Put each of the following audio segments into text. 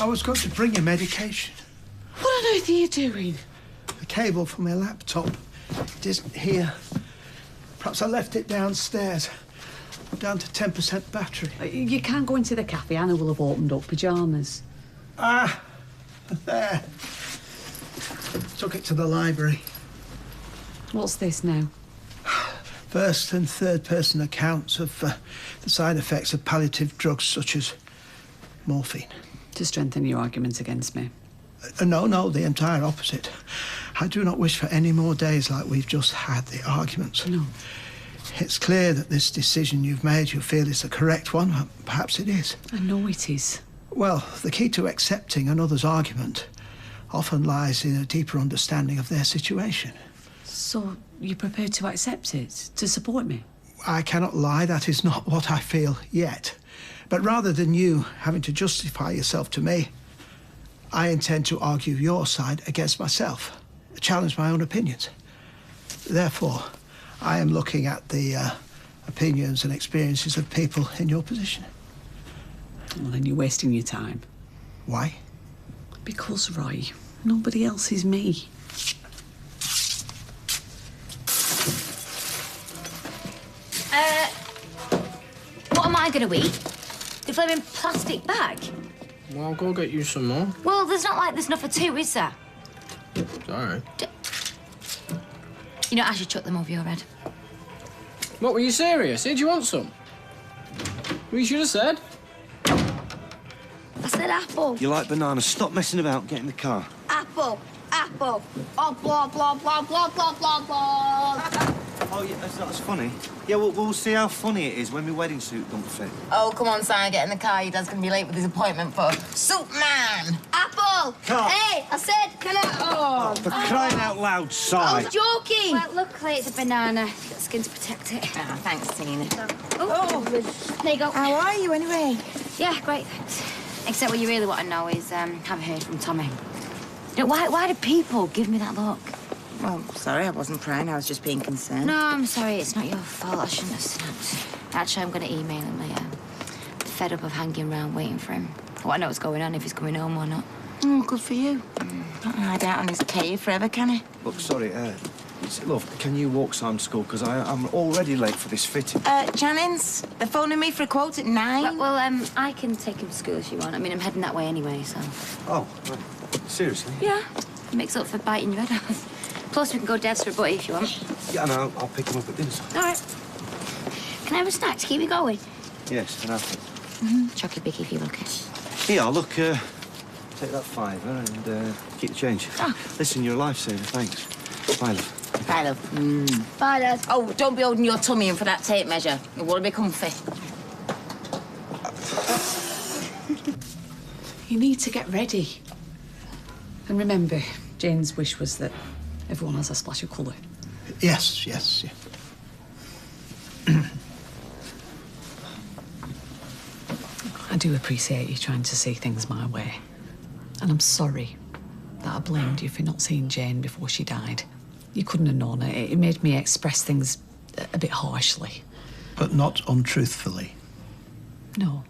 I was going to bring you medication. What on earth are you doing? The cable for my laptop. It isn't here. Perhaps I left it downstairs. I'm down to 10% battery. You can't go into the cafe. Anna will have opened up pyjamas. Ah, there. Took it to the library. What's this now? First and third person accounts of the side effects of palliative drugs such as morphine. To strengthen your argument against me. No, the entire opposite. I do not wish for any more days like we've just had, the arguments. No. It's clear that this decision you've made, you feel is the correct one. Perhaps it is. I know it is. Well, the key to accepting another's argument often lies in a deeper understanding of their situation. So you're prepared to accept it, to support me? I cannot lie, that is not what I feel yet. But rather than you having to justify yourself to me, I intend to argue your side against myself, challenge my own opinions. Therefore, I am looking at the opinions and experiences of people in your position. Well, then you're wasting your time. Why? Because, Roy, nobody else is me. What am I going to eat? The flaming plastic bag? Well, I'll go get you some more. Well, there's not like there's enough for two, is there? Sorry. You know, I should chuck them over your head. What, were you serious? Did you want some? Well, you should have said. I said apple. You like bananas? Stop messing about. Get in the car. Apple. Apple. Oh, blah, blah, blah, blah, blah, blah, blah. Oh, yeah, that's funny. Yeah, we'll see how funny it is when my wedding suit don't fit. Oh, come on, Simon, get in the car. Your dad's going to be late with his appointment for Superman. Apple. Car. Hey, I said, can I... Oh, for crying out loud, Si. I was joking. Well, luckily it's a banana. You've got skin to protect it. Ah, thanks, Tina. Oh, there you go. How are you, anyway? Yeah, great, thanks. Except what you really want to know is, have I heard from Tommy? You know, why do people give me that look? Well, sorry, I wasn't prying. I was just being concerned. No, I'm sorry. It's not your fault. I shouldn't have snapped. Actually, I'm going to email him later. Fed up of hanging around waiting for him. I want to know what's going on, if he's coming home or not. Oh, good for you. Can't hide out on his cave forever, can he? Look, sorry, love, can you walk Sam to school? Because I'm already late for this fitting. Jannings, they're phoning me for a quote at 9. Well, I can take him to school if you want. I mean, I'm heading that way anyway, so... Oh, right. Seriously? Yeah. Makes up for biting your head off. Plus, we can go Dad's for a buddy if you want. Yeah, and I'll pick him up at dinner. All right. Can I have a snack to keep you going? Yes, an apple. Chocolate biggie if you look it. Here, look, take that £5 and keep the change. Oh. Listen, you're a lifesaver, thanks. Bye, love. Bye, love. Bye, Dad. Oh, don't be holding your tummy in for that tape measure. It will be comfy. You need to get ready. And remember, Jane's wish was that everyone has a splash of colour. Yes. I do appreciate you trying to see things my way. And I'm sorry that I blamed you for not seeing Jane before she died. You couldn't have known it. It made me express things a bit harshly. But not untruthfully. No,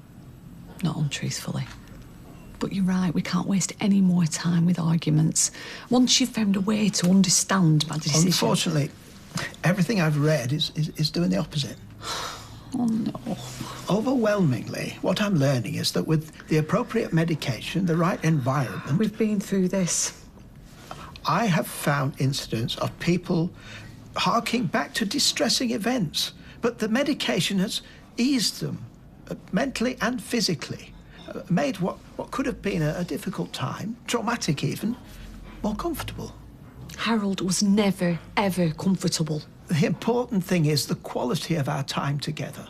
not untruthfully. But you're right, we can't waste any more time with arguments. Once you've found a way to understand my decision... Unfortunately, everything I've read is doing the opposite. Oh, no. Overwhelmingly, what I'm learning is that with the appropriate medication, the right environment... We've been through this. I have found incidents of people harking back to distressing events, but the medication has eased them, mentally and physically. Made what could have been a difficult time, traumatic even, more comfortable. Harold was never, ever comfortable. The important thing is the quality of our time together.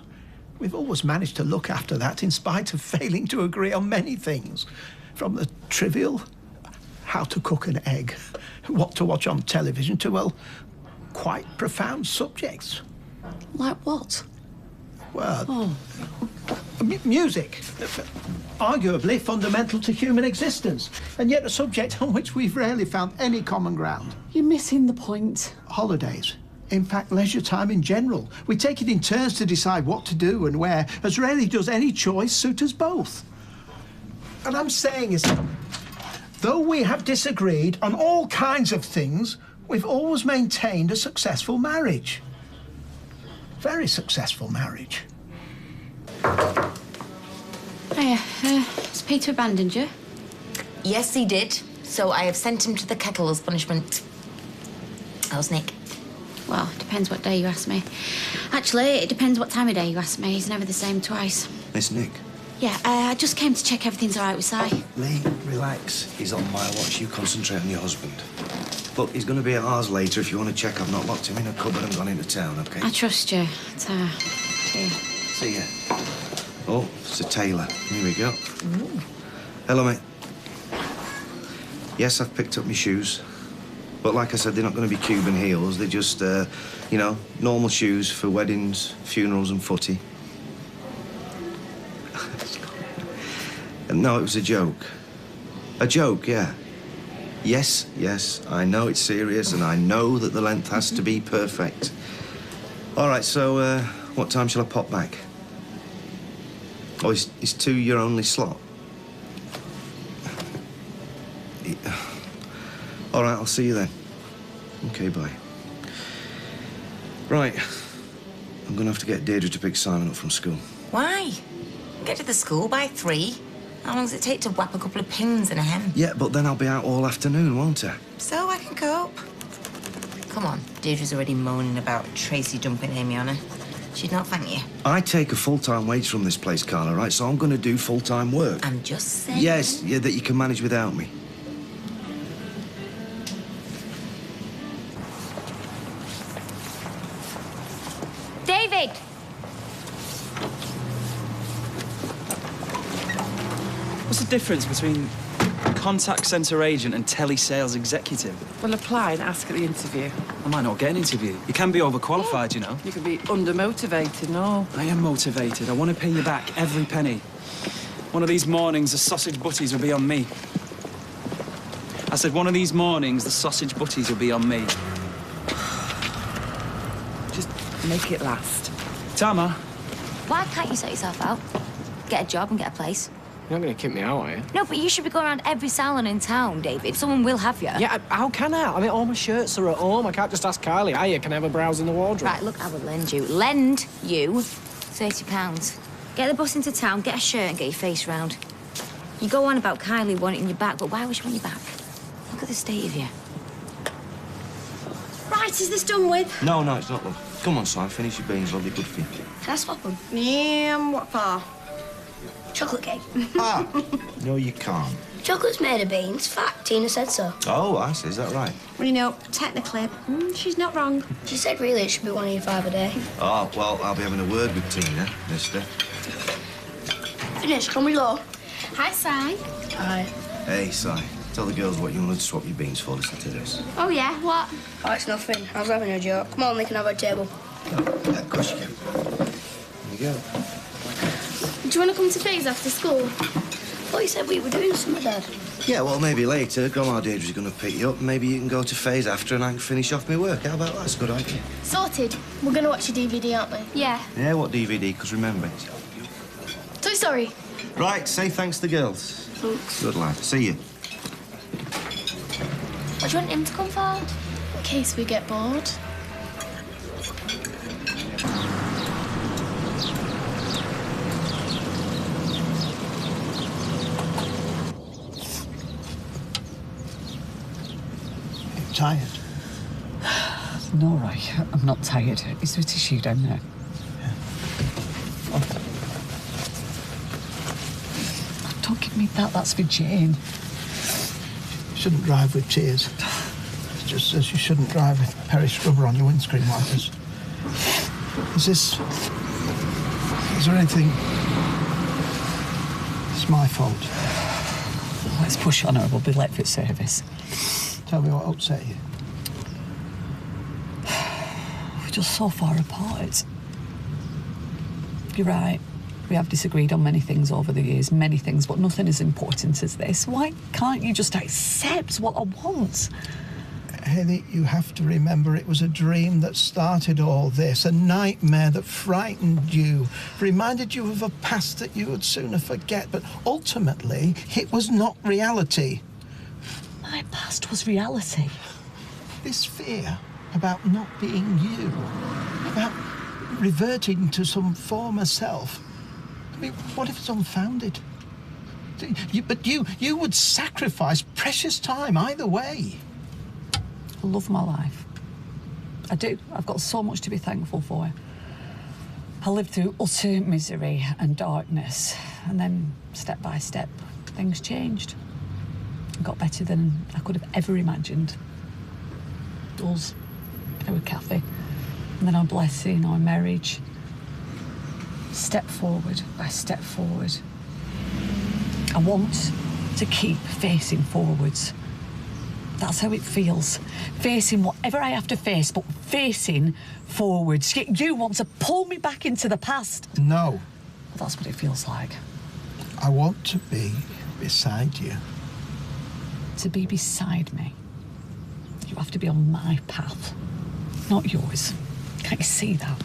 We've always managed to look after that in spite of failing to agree on many things. From the trivial, how to cook an egg, what to watch on television, to, well, quite profound subjects. Like what? Well, music. Arguably fundamental to human existence, and yet a subject on which we've rarely found any common ground. You're missing the point. Holidays. In fact, leisure time in general. We take it in turns to decide what to do and where, as rarely does any choice suit us both. What I'm saying is, though we have disagreed on all kinds of things, we've always maintained a successful marriage. Very successful marriage. Hiya, has Peter abandoned you? Yes, he did. So I have sent him to the kettle as punishment. How's Nick? Well, it depends what day you ask me. Actually, it depends what time of day you ask me. He's never the same twice. It's Nick. Yeah, I just came to check everything's all right with Si. Lee, relax. He's on my watch. You concentrate on your husband. Look, he's going to be at ours later. If you want to check, I've not locked him in a cupboard and gone into town, OK? I trust you. See you. See ya. Oh, it's a tailor. Here we go. Ooh. Hello, mate. Yes, I've picked up my shoes. But like I said, they're not going to be Cuban heels. They're just, you know, normal shoes for weddings, funerals and footy. No, it was a joke. A joke, yeah. Yes, I know it's serious and I know that the length has to be perfect. All right, so, what time shall I pop back? Oh, is 2 your only slot? All right, I'll see you then. OK, bye. Right. I'm going to have to get Deirdre to pick Simon up from school. Why? Get to the school by 3. How long does it take to whap a couple of pins in a hem? Yeah, but then I'll be out all afternoon, won't I? So I can cope. Come on, Deirdre's already moaning about Tracy dumping Amy on her. She'd not thank you. I take a full-time wage from this place, Carla, right? So I'm going to do full-time work. I'm just saying... Yes, yeah, that you can manage without me. David! What's the difference between contact centre agent and telesales executive? Well, apply and ask at the interview. I might not get an interview. You can be overqualified, you know. You could be undermotivated, no? I am motivated. I want to pay you back every penny. One of these mornings, the sausage butties will be on me. I said one of these mornings, the sausage butties will be on me. Just make it last. Tama. Why can't you sort yourself out? Get a job and get a place. You're not going to kick me out, are you? No, but you should be going around every salon in town, David. Someone will have you. Yeah, how can I? I mean, all my shirts are at home. I can't just ask Kylie, hiya, can I have a browse in the wardrobe? Right, look, I will lend you £30. Get the bus into town, get a shirt and get your face round. You go on about Kylie wanting you back, but why would she want you back? Look at the state of you. Right, is this done with? No, it's not, love. Come on, Si, finish your beans, love. They're good for you. Can I swap them? Yeah, what for? Chocolate cake. No, you can't. Chocolate's made of beans. Fact, Tina said so. Oh, I see. Is that right? Well, you know, technically, she's not wrong. She said really it should be 1 of your 5 a day. Oh, well, I'll be having a word with Tina, mister. Finish, can we go? Hi, Si. Hi. Hey, Si. Tell the girls what you wanted to swap your beans for. Listen to this. Oh, yeah, what? Oh, it's nothing. I was having a joke. Come on, they can have a table. Oh, yeah, of course you can. Here you go. Do you want to come to Faye's after school? I thought you said we were doing something, Dad. Yeah, well, maybe later. Grandma Deirdre's going to pick you up. Maybe you can go to Faye's after and I can finish off my work. How about that? That's a good idea. Sorted. We're going to watch a DVD, aren't we? Yeah. Yeah, what DVD? Because remember, it's... Toy Story. Right, say thanks to the girls. Thanks. Good lad. See you. What do you want him to come for? In case we get bored. Tired? No, Roy, I'm not tired. Is there a tissue down there? Yeah. Oh. Oh, don't give me that. That's for Jane. You shouldn't drive with tears. It's just as you shouldn't drive with Perry scrubber on your windscreen wipers. Is there anything... It's my fault. Let's push on or we'll be late for service. Tell me what upset you. We're just so far apart. You're right. We have disagreed on many things over the years, many things, but nothing as important as this. Why can't you just accept what I want? Hayley, you have to remember it was a dream that started all this, a nightmare that frightened you, reminded you of a past that you would sooner forget, but ultimately it was not reality. My past was reality. This fear about not being you, about reverting to some former self. I mean, what if it's unfounded? But you would sacrifice precious time either way. I love my life. I do. I've got so much to be thankful for. I lived through utter misery and darkness, and then step by step, things changed. It got better than I could have ever imagined. Us, our Kathy, and then our blessing, our marriage. Step forward by step forward. I want to keep facing forwards. That's how it feels. Facing whatever I have to face, but facing forwards. Yet you want to pull me back into the past. No. Well, that's what it feels like. I want to be beside you. To be beside me, you have to be on my path, not yours. Can't you see that?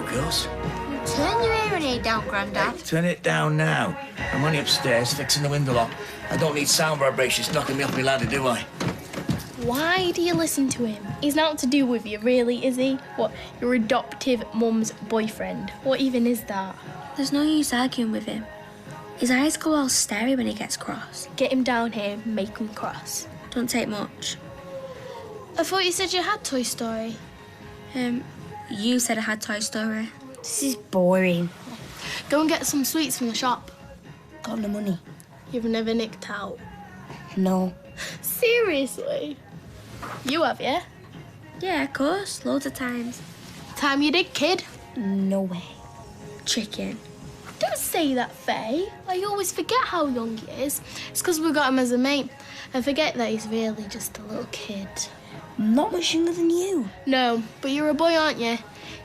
Girls. Turn your hearing aid down, Grandad. Hey, turn it down now. I'm only upstairs fixing the window lock. I don't need sound vibrations knocking me off my ladder, do I? Why do you listen to him? He's not to do with you, really, is he? What, your adoptive mum's boyfriend? What even is that? There's no use arguing with him. His eyes go all starey when he gets cross. Get him down here, make him cross. Don't take much. I thought you said you had Toy Story. You said I had Toy Story. This is boring. Go and get some sweets from the shop. Got no money. You've never nicked out. No. Seriously? You have, yeah? Yeah, of course. Loads of times. Time you did, kid. No way. Chicken. Don't say that, Faye. I always forget how young he is. It's because we got him as a mate. I forget that he's really just a little kid. Not much younger than you. No, but you're a boy, aren't you?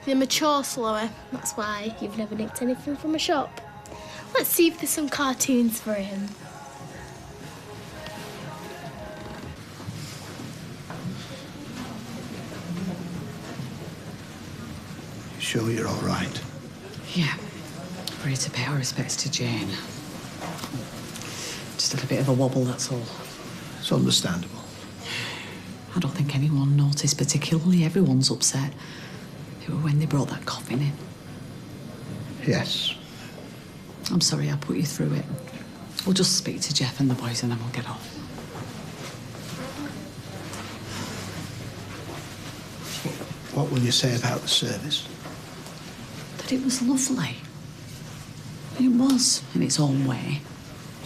You're mature slower. That's why you've never nicked anything from a shop. Let's see if there's some cartoons for him. Sure you're all right? Yeah. We're here to pay our respects to Jane. Just had a bit of a wobble, that's all. It's understandable. I don't think anyone noticed particularly. Everyone's upset. It was when they brought that coffin in. Yes. I'm sorry I put you through it. We'll just speak to Jeff and the boys and then we'll get off. What will you say about the service? That it was lovely. It was, in its own way.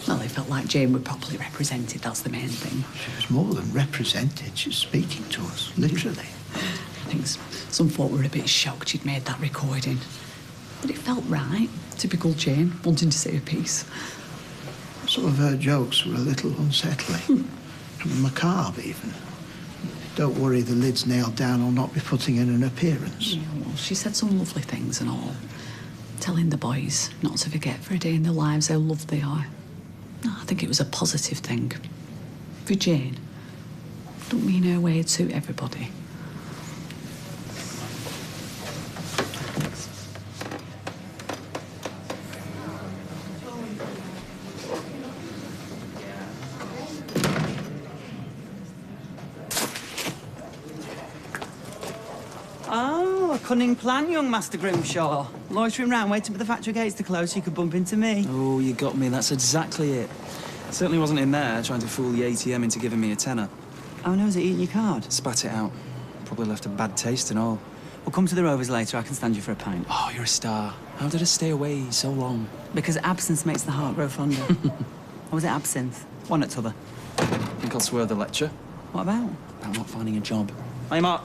Well, it felt like Jane were properly represented, that's the main thing. She was more than represented. She was speaking to us, literally. I think some folk were a bit shocked she'd made that recording. But it felt right. Typical Jane, wanting to say a piece. Some of her jokes were a little unsettling. Macabre, even. Don't worry, the lid's nailed down. I'll not be putting in an appearance. Yeah, well, she said some lovely things and all. Telling the boys not to forget for a day in their lives how loved they are. No, I think it was a positive thing. For Jane. Don't mean her way to suit everybody. Oh, a cunning plan, young Master Grimshaw. Loitering round, waiting for the factory gates to close so you could bump into me. Oh, you got me. That's exactly it. Certainly wasn't in there trying to fool the ATM into giving me a tenner. Oh, no, is it eating your card? Spat it out. Probably left a bad taste and all. We'll come to the Rovers later. I can stand you for a pint. Oh, you're a star. How did I stay away so long? Because absence makes the heart grow fonder. Or was it absinthe? One at t'other. Think I'll swear the lecture. What about? About not finding a job. Hey, Mark.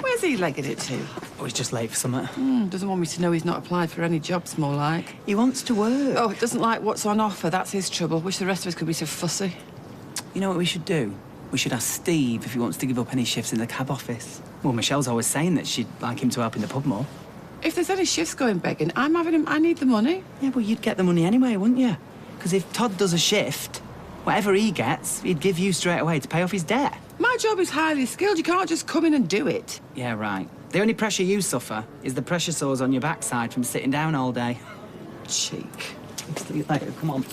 Where's he legged it to? Oh, he's just late for something. Doesn't want me to know he's not applied for any jobs, more like. He wants to work. Oh, doesn't like what's on offer. That's his trouble. Wish the rest of us could be so fussy. You know what we should do? We should ask Steve if he wants to give up any shifts in the cab office. Well, Michelle's always saying that she'd like him to help in the pub more. If there's any shifts going begging, I'm having him. I need the money. Yeah, well, you'd get the money anyway, wouldn't you? Because if Todd does a shift, whatever he gets, he'd give you straight away to pay off his debt. My job is highly skilled. You can't just come in and do it. Yeah, right. The only pressure you suffer is the pressure sores on your backside from sitting down all day. Cheek. See you later, come on.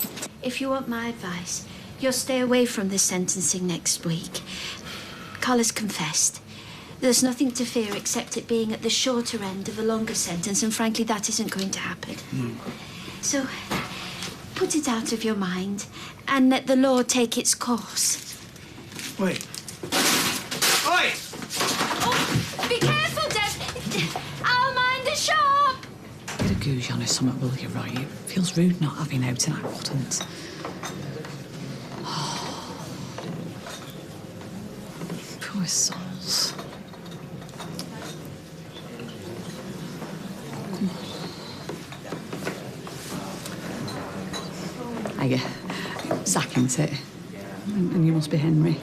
If you want my advice, you'll stay away from the sentencing next week. Carl has confessed. There's nothing to fear except it being at the shorter end of a longer sentence, and frankly, that isn't going to happen. So, put it out of your mind and let the law take its course. Wait. Oi! Oh, be careful, Deb. I'll mind the shop. Get a goose on or something, will you, Roy? It feels rude not having out, and I wouldn't. Poor souls. Hiya. Zach, isn't it? And you must be Henry.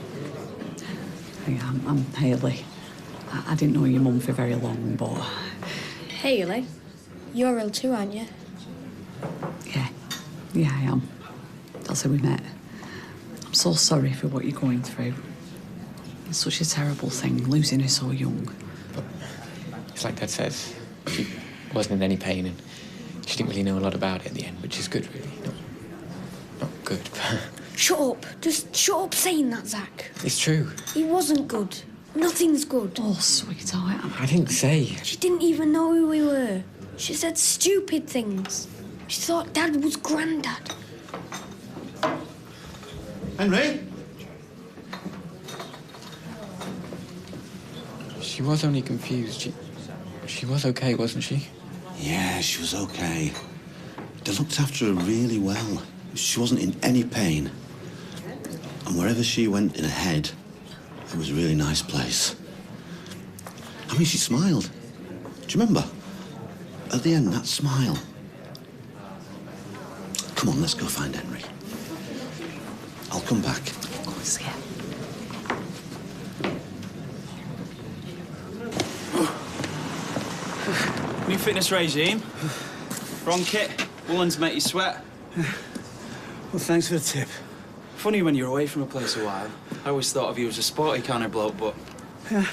Hiya, I'm Hayley. I didn't know your mum for very long, but... Hayley, you're ill too, aren't you? Yeah, I am. That's how we met. I'm so sorry for what you're going through. It's such a terrible thing, losing her so young. But it's like Dad says, she wasn't in any pain and she didn't really know a lot about it at the end, which is good, really. Not good, but... Shut up. Just shut up saying that, Zach. It's true. He wasn't good. Nothing's good. Oh, sweetheart. I didn't say. She didn't even know who we were. She said stupid things. She thought Dad was Grandad. Henry? She was only confused. She was okay, wasn't she? Yeah, she was okay. They looked after her really well. She wasn't in any pain. And wherever she went in her head, it was a really nice place. I mean, she smiled. Do you remember? At the end, that smile. Come on, let's go find Henry. I'll come back. Of course, yeah. New fitness regime. Wrong kit. Woolens make you sweat. Well, thanks for the tip. Funny when you're away from a place a while. I always thought of you as a sporty kind of bloke, but... Yeah.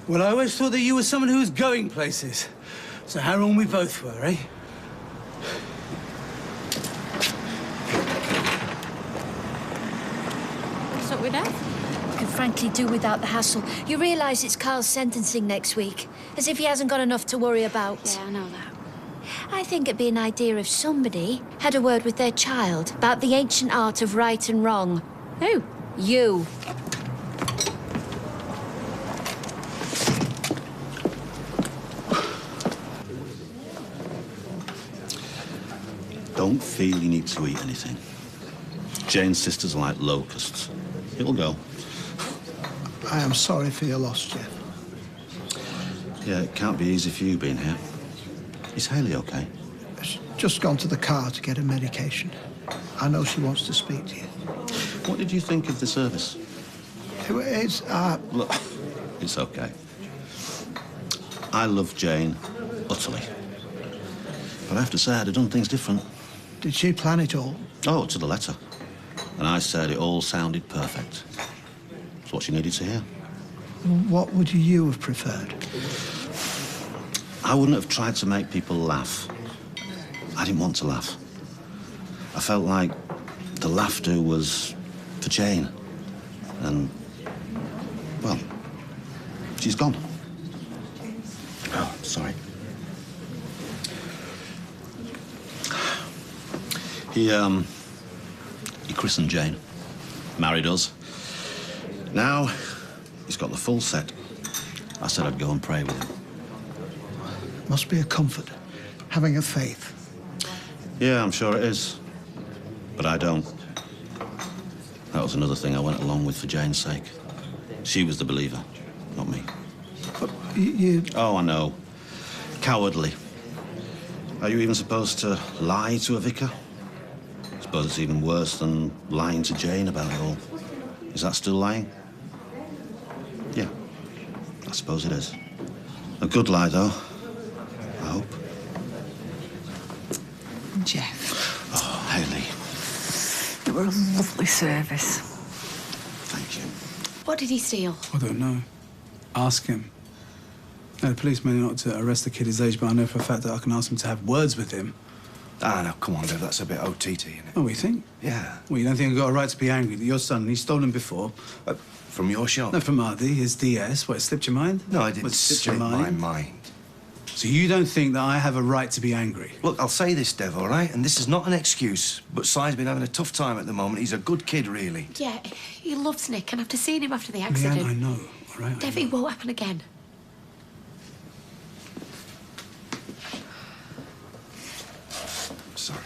Well, I always thought that you were someone who was going places. So how wrong we both were, eh? What's up with that? I can frankly do without the hassle. You realise it's Carl's sentencing next week, as if he hasn't got enough to worry about. Yeah, I know that. I think it'd be an idea if somebody had a word with their child about the ancient art of right and wrong. Who? You. Don't feel you need to eat anything. Jane's sisters are like locusts. It'll go. I am sorry for your loss, Jeff. Yeah, it can't be easy for you being here. Is Hayley okay? She's just gone to the car to get her medication. I know she wants to speak to you. What did you think of the service? It's, Look, it's okay. I love Jane utterly. But I have to say, I'd have done things different. Did she plan it all? Oh, to the letter. And I said it all sounded perfect. It's what she needed to hear. What would you have preferred? I wouldn't have tried to make people laugh. I didn't want to laugh. I felt like the laughter was for Jane. And, well, she's gone. Oh, sorry. He christened Jane. Married us. Now, he's got the full set. I said I'd go and pray with him. Must be a comfort, having a faith. Yeah, I'm sure it is. But I don't. That was another thing I went along with for Jane's sake. She was the believer, not me. But you... Oh, I know. Cowardly. Are you even supposed to lie to a vicar? I suppose it's even worse than lying to Jane about it all. Is that still lying? Yeah, I suppose it is. A good lie, though. I hope. Jeff. Oh, Hayley. You were a lovely service. Thank you. What did he steal? I don't know. Ask him. Now, the police may not to arrest the kid his age, but I know for a fact that I can ask him to have words with him. Ah, no, come on, Dev, that's a bit OTT, isn't it? Oh, you think? Yeah. Well, you don't think I've got a right to be angry that your son, he's stolen before? From your shop? No, from Ardy, his DS. What, it slipped your mind? No, I didn't What, it slipped slip your my mind. So you don't think that I have a right to be angry? Look, I'll say this, Dev, all right? And this is not an excuse, but Si's been having a tough time at the moment. He's a good kid, really. Yeah, he loves Nick, and after seeing him after the accident... Leanne, I know, all right? Dev, it won't happen again. Sorry.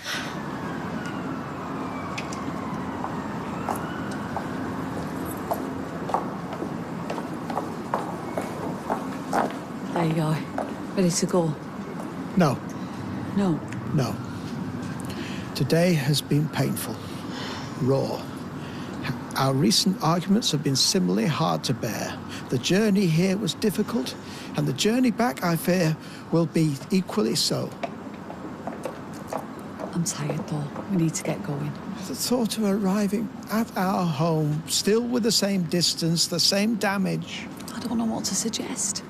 There you go. Ready to go? No. No. No. Today has been painful, raw. Our recent arguments have been similarly hard to bear. The journey here was difficult, and the journey back, I fear, will be equally so. I'm tired, though. We need to get going. The thought of arriving at our home, still with the same distance, the same damage. I don't know what to suggest.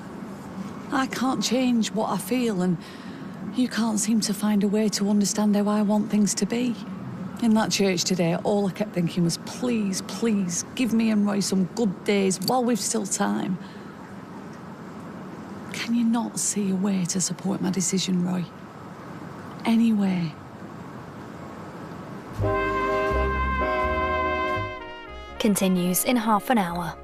I can't change what I feel, and you can't seem to find a way to understand how I want things to be. In that church today, all I kept thinking was, please, please, give me and Roy some good days while we've still time. Can you not see a way to support my decision, Roy? Any way? Continues in half an hour.